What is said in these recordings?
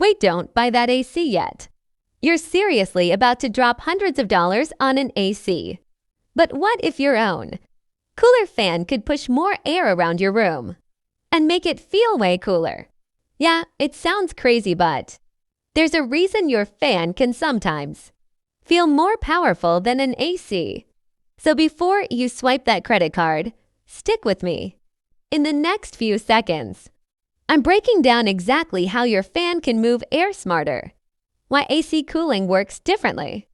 Wait, don't buy that AC yet. You're seriously about to drop hundreds of dollars on an AC. But what if your own cooler fan could push more air around your room and make it feel way cooler? Yeah, it sounds crazy, but there's a reason your fan can sometimes feel more powerful than an AC. So before you swipe that credit card, stick with me. In the next few seconds, I'm breaking down exactly how your fan can move air smarter, why AC cooling works differently,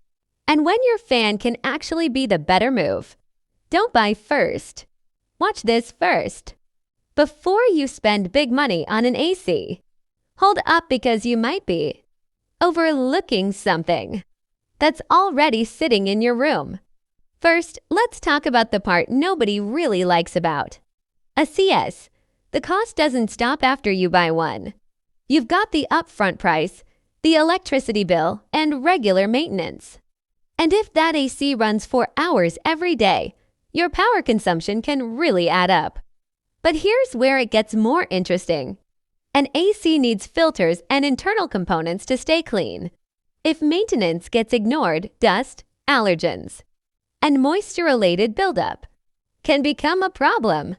and when your fan can actually be the better move. Don't buy first. Watch this first. Before you spend big money on an AC, hold up, because you might be overlooking something that's already sitting in your room. First, let's talk about the part nobody really likes about a CS. The cost doesn't stop after you buy one. You've got the upfront price, the electricity bill, and regular maintenance. And if that AC runs for hours every day, your power consumption can really add up. But here's where it gets more interesting. An AC needs filters and internal components to stay clean. If maintenance gets ignored, dust, allergens, and moisture-related buildup can become a problem.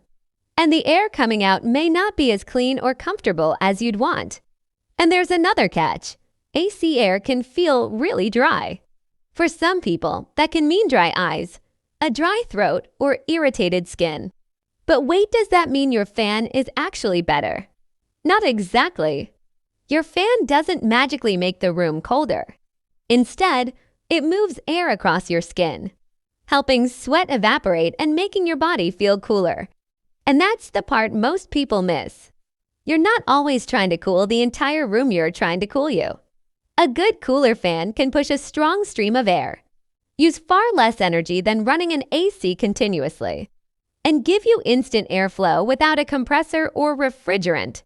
And the air coming out may not be as clean or comfortable as you'd want. And there's another catch. AC air can feel really dry. For some people, that can mean dry eyes, a dry throat, or irritated skin. But wait, does that mean your fan is actually better? Not exactly. Your fan doesn't magically make the room colder. Instead, it moves air across your skin, helping sweat evaporate and making your body feel cooler. And that's the part most people miss. You're not always trying to cool the entire room, you're trying to cool you. A good cooler fan can push a strong stream of air, use far less energy than running an AC continuously, and give you instant airflow without a compressor or refrigerant.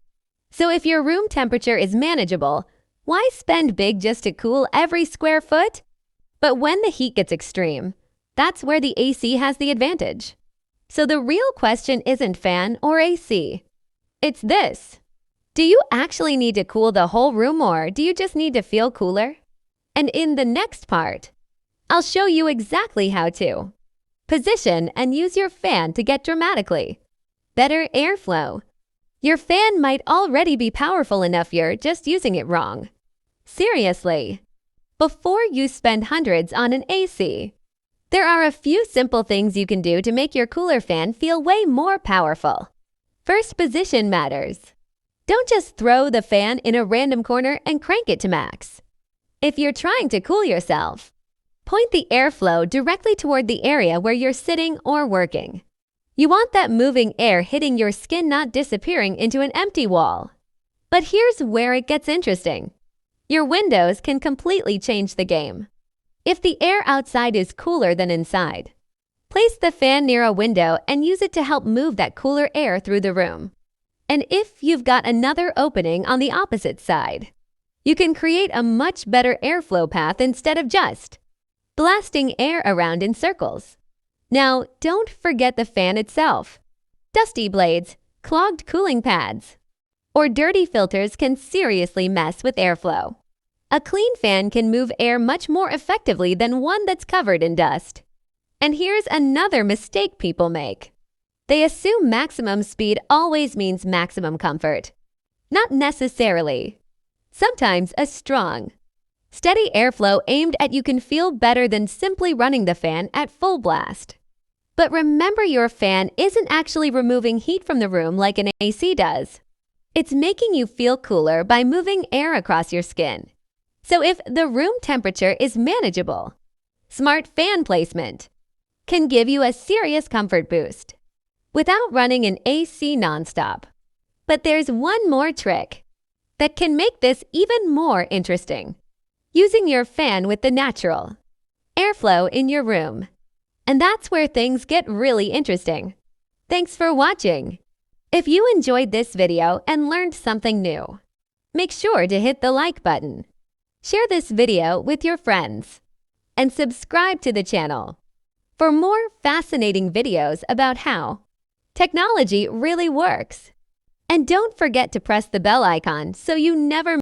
So if your room temperature is manageable, why spend big just to cool every square foot? But when the heat gets extreme, that's where the AC has the advantage. So the real question isn't fan or AC. It's this. Do you actually need to cool the whole room, or do you just need to feel cooler? And in the next part, I'll show you exactly how to position and use your fan to get dramatically better airflow. Your fan might already be powerful enough, you're just using it wrong. Seriously. Before you spend hundreds on an AC, there are a few simple things you can do to make your cooler fan feel way more powerful. First, position matters. Don't just throw the fan in a random corner and crank it to max. If you're trying to cool yourself, point the airflow directly toward the area where you're sitting or working. You want that moving air hitting your skin, not disappearing into an empty wall. But here's where it gets interesting. Your windows can completely change the game. If the air outside is cooler than inside, place the fan near a window and use it to help move that cooler air through the room. And if you've got another opening on the opposite side, you can create a much better airflow path instead of just blasting air around in circles. Now, don't forget the fan itself. Dusty blades, clogged cooling pads, or dirty filters can seriously mess with airflow. A clean fan can move air much more effectively than one that's covered in dust. And here's another mistake people make. They assume maximum speed always means maximum comfort. Not necessarily. Sometimes a strong, steady airflow aimed at you can feel better than simply running the fan at full blast. But remember, your fan isn't actually removing heat from the room like an AC does. It's making you feel cooler by moving air across your skin. So if the room temperature is manageable, smart fan placement can give you a serious comfort boost without running an AC nonstop. But there's one more trick that can make this even more interesting. Using your fan with the natural airflow in your room. And that's where things get really interesting. Thanks for watching. If you enjoyed this video and learned something new, make sure to hit the like button. Share this video with your friends and subscribe to the channel for more fascinating videos about how technology really works. And don't forget to press the bell icon so you never